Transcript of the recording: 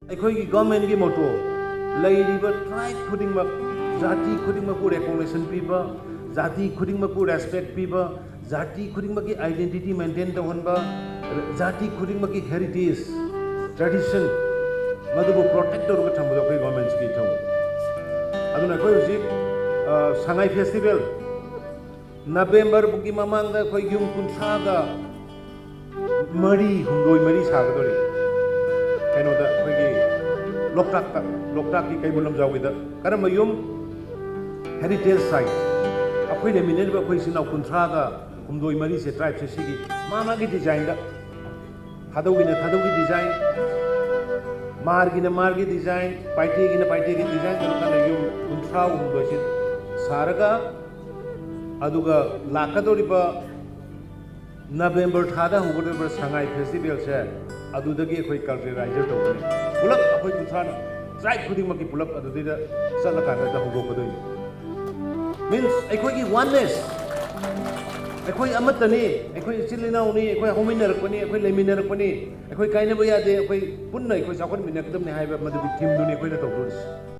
ꯑꯩꯈꯣꯏꯒꯤ ꯒꯚꯔꯟꯃꯦꯟꯠꯒꯤ ꯃꯣꯇꯣ ꯂꯩꯔꯤꯕ ꯇ꯭ꯔꯥꯏꯕ ꯈꯨꯗꯤꯡꯃꯛ ꯖꯥꯇꯤ ꯈꯨꯗꯤꯡꯃꯛꯄꯨ ꯔꯦꯀꯣꯒꯅꯤꯁꯟ ꯄꯤꯕ ꯖꯥꯇꯤ ꯈꯨꯗꯤꯡꯃꯛꯄꯨ ꯔꯦꯁꯄꯦꯛ ꯄꯤꯕ ꯖꯥꯇꯤ ꯈꯨꯗꯤꯡꯃꯛꯀꯤ आइडेंटिटी मेंटेन तौहनबा जाति खुदिंगमकी हेरिटेज ट्रेडिशन मदुबु प्रोटेक्ट तौरगा थंबदो अखोय गवर्नमेंट की थौ अदुना अखोय हुजिक सांगाई फेस्टिवल नवेम्बर बुकी ममांगदा अखोय युम कुंथ्रागा मरी हुंदोय मरी सागदोरि कइनोदा अखोयगी लोकटाक की कैबुन लमजाओगीदा करम युम हेरिटेज साइट अखोय लेमिनेरबा अखोय सिनाव कुंथ्रागा हुंदोय मरी से ट्राइब से सिगी मामागी डिजाइन दा थादौगी डिजाइन मार्गी डिजाइन पाइटेगी डिजाइन तौरगा युम कुंथ्रा हुंदोय से सारगा अदुगा लाकदोरिबा नवेम्बर थादा होगदोरिबा सांगाई फेस्टिवल से अदुदगी अखोय कल्चरलाइजर तौगनी pull-up अखोय कुंथ्राना tribe खुदिंगमकी pull-up अदुदिदा चलकानदा होगोकदोय means अखोयगी oneness अखोय अमतनी अखोय चिलिनाउनी अखोय होमिनरकपनी अखोय लेमिनरकपनी अखोय कायनबो यादे अखोय पुन्ना अखोय चाखन मिनकदमने हाइबा मदुबी थीम दुनी अखोयना तौदोरिस